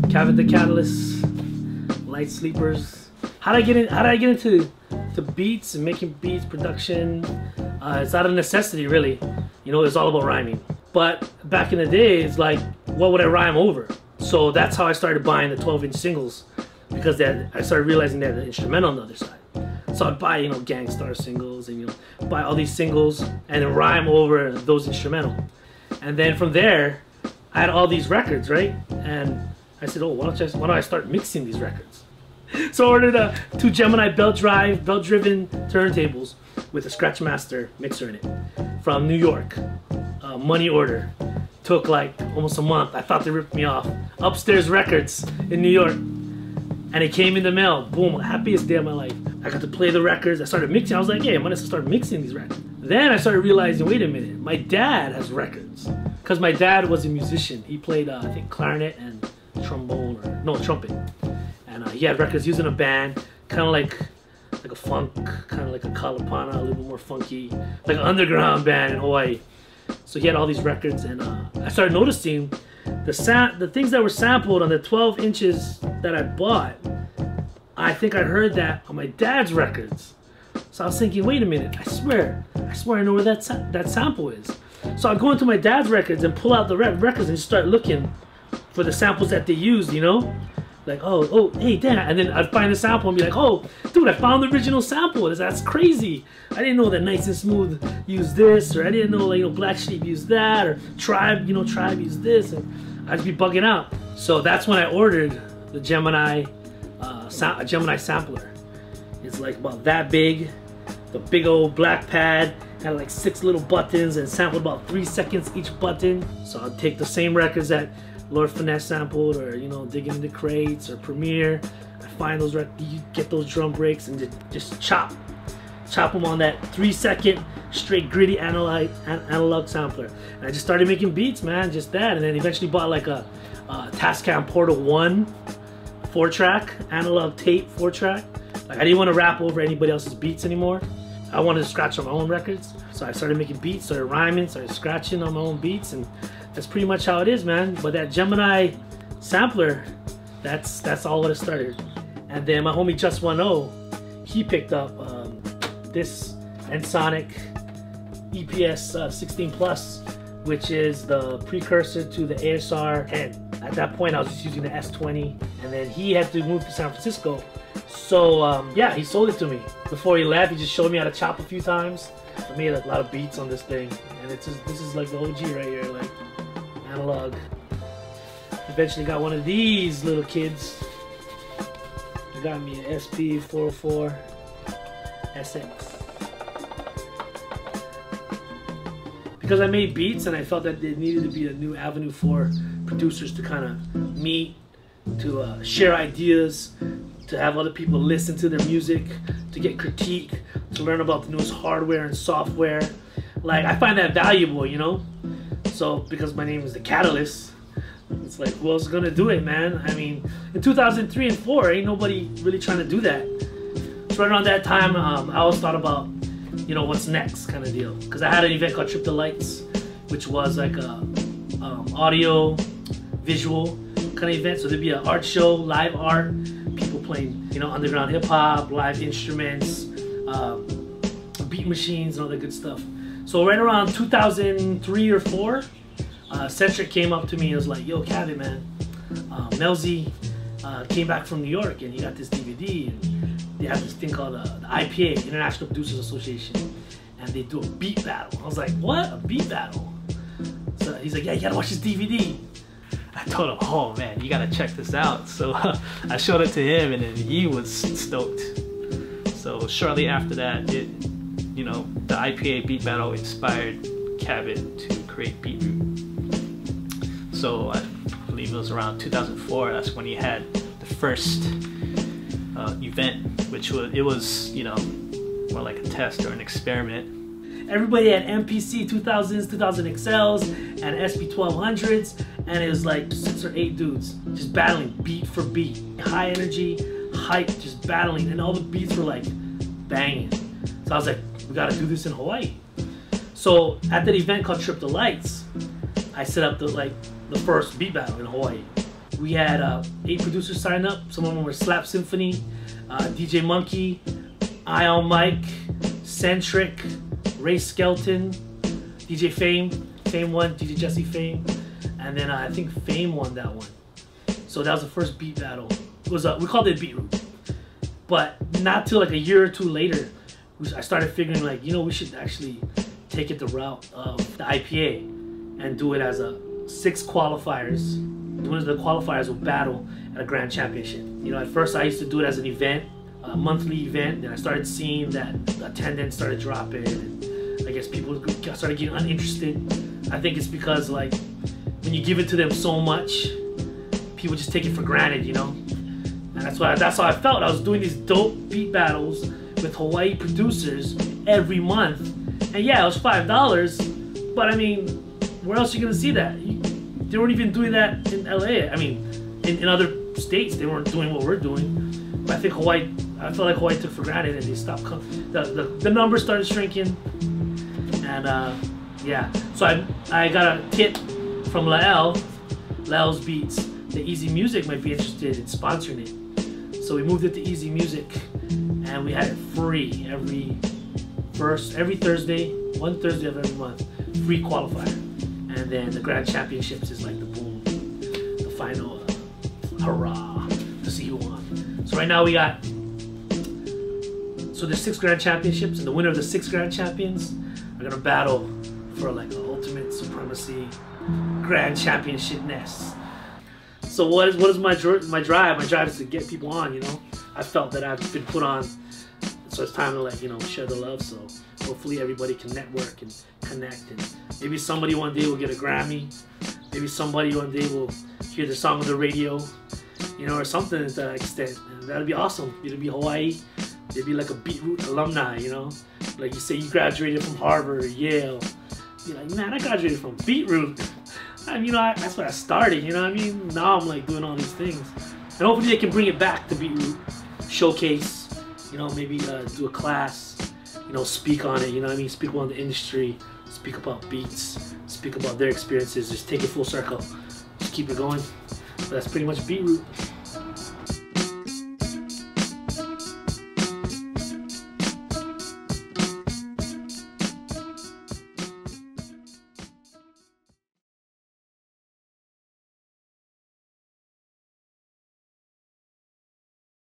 Kavet the Catalyst, Lightsleepers. How did I get into beats and making beats, production? It's out of necessity, really. You know, it's all about rhyming. But back in the day, it's like, what would I rhyme over? So that's how I started buying the 12-inch singles, because I started realizing they had an instrumental on the other side. So I'd buy, you know, Gangstar singles and, you know, buy all these singles and then rhyme over those instrumental. And then from there, I had all these records, right? And I said, oh, why don't I start mixing these records? So I ordered 2 Gemini belt-driven turntables with a Scratch Master mixer in it from New York. Money order. Took like almost a month. I thought they ripped me off. Upstairs Records in New York. And it came in the mail. Boom, happiest day of my life. I got to play the records. I started mixing. I was like, hey, I'm gonna start mixing these records. Then I started realizing, wait a minute, my dad has records. Because my dad was a musician. He played, I think, clarinet and trombone, or no, trumpet. And he had records. He was in a band, kind of like a funk, kind of like a Kalapana, a little bit more funky, like an underground band in Hawaii. So he had all these records, and I started noticing the things that were sampled on the 12 inches that I bought. I think I heard that on my dad's records. So I was thinking, wait a minute, I swear I know where that sample is. So I go into my dad's records and pull out the records and just start looking for the samples that they used, you know? Like, oh, hey, Dad. And then I'd find the sample and be like, oh, dude, I found the original sample. That's crazy. I didn't know that Nice and Smooth used this, or I didn't know, like, you know, Black Sheep used that, or Tribe used this, and I'd be bugging out. So that's when I ordered the Gemini, a Gemini sampler. It's like about that big, the big old black pad, had like 6 little buttons and sampled about 3 seconds each button. So I'd take the same records that Lord Finesse sampled, or, you know, Digging into Crates or Premiere. I find those records, you get those drum breaks and just chop them on that 3-second straight gritty analog sampler. And I just started making beats, man, just that. And then eventually bought like a Tascam Portal 1 4-track, analog tape 4-track. Like, I didn't want to rap over anybody else's beats anymore. I wanted to scratch on my own records. So I started making beats, started rhyming, started scratching on my own beats, and that's pretty much how it is, man. But that Gemini sampler, that's all what it started. And then my homie Just 1-0, he picked up this Ensoniq EPS 16 Plus, which is the precursor to the ASR 10. At that point, I was just using the S20, and then he had to move to San Francisco. So yeah, he sold it to me. Before he left, he just showed me how to chop a few times. I made a lot of beats on this thing, and this is like the OG right here, like analog. Eventually got one of these little kids. I got me an SP404 SX. Because I made beats and I felt that there needed to be a new avenue for producers to kind of meet, to share ideas, to have other people listen to their music, to get critique, to learn about the newest hardware and software. Like, I find that valuable, you know? So, because my name is The Catalyst, it's like, who else is gonna do it, man? I mean, in 2003 and 4, ain't nobody really trying to do that. So right around that time, I always thought about, you know, what's next kind of deal. Because I had an event called Trip the Lights, which was like a audio, visual kind of event. So there'd be an art show, live art, people playing, you know, underground hip hop, live instruments, beat machines, and all that good stuff. So right around 2003 or 4, Sentric came up to me and was like, yo, Kavet, man, Melzy came back from New York and he got this DVD, and they have this thing called the IPA, International Producers Association, and they do a beat battle. I was like, what? A beat battle? So he's like, yeah, you gotta watch this DVD. I told him, oh man, you gotta check this out. So I showed it to him, and then he was stoked. So shortly after that, you know, the IPA beat battle inspired Kavet to create Beatroot. So I believe it was around 2004. That's when he had the first event, which was you know, more like a test or an experiment. Everybody had MPC 2000s, 2000 XLs, and SP1200s, and it was like 6 or 8 dudes just battling beat for beat, high energy, hype, just battling, and all the beats were like banging. So I was like, we gotta do this in Hawaii. So at that event called Trip the Lights, I set up the first beat battle in Hawaii. We had 8 producers sign up. Some of them were Slap Symphony, DJ Monkey, Ion Mike, Sentric, Ray Skelton, DJ Fame. Fame won, DJ Jesse Fame. And then I think Fame won that one. So that was the first beat battle. It was we called it Beatroot. But not till like a year or two later, I started figuring like, you know, we should actually take it the route of the IPA and do it as a 6 qualifiers. One of the qualifiers will battle at a grand championship. You know, at first I used to do it as an event, a monthly event. Then I started seeing that the attendance started dropping, and I guess people started getting uninterested. I think it's because like when you give it to them so much, people just take it for granted, you know. And that's how I felt. I was doing these dope beat battles with Hawaii producers every month, and yeah, it was $5. But I mean, where else are you gonna see that? They weren't even doing that in LA. I mean, in other states, they weren't doing what we're doing. But I think Hawaii, I felt like Hawaii took for granted, and they stopped coming. The numbers started shrinking, and yeah. So I got a tip from Lael's Beats. The Easy Music might be interested in sponsoring it. So we moved it to Easy Music, and we had it free every Thursday, one Thursday of every month, free qualifier. And then the Grand Championships is like the boom, the final hurrah to see who won. So right now we got, so there's 6 Grand Championships, and the winner of the 6 Grand Champions are gonna battle for like an ultimate supremacy Grand Championship nest. So what is my drive? My drive is to get people on, you know. I felt that I've been put on, so it's time to like, you know, share the love. So hopefully everybody can network and connect, and maybe somebody one day will get a Grammy. Maybe somebody one day will hear the song on the radio, you know, or something to that extent. And that'd be awesome. It'd be Hawaii. It'd be like a Beatroot alumni, you know. Like you say you graduated from Harvard or Yale. You're like, man, I graduated from Beatroot. And you know, that's where I started, you know what I mean? Now I'm like doing all these things. And hopefully they can bring it back to Beatroot, showcase, you know, maybe do a class, you know, speak on it, you know what I mean? Speak on the industry, speak about beats, speak about their experiences, just take it full circle, just keep it going. So that's pretty much Beatroot.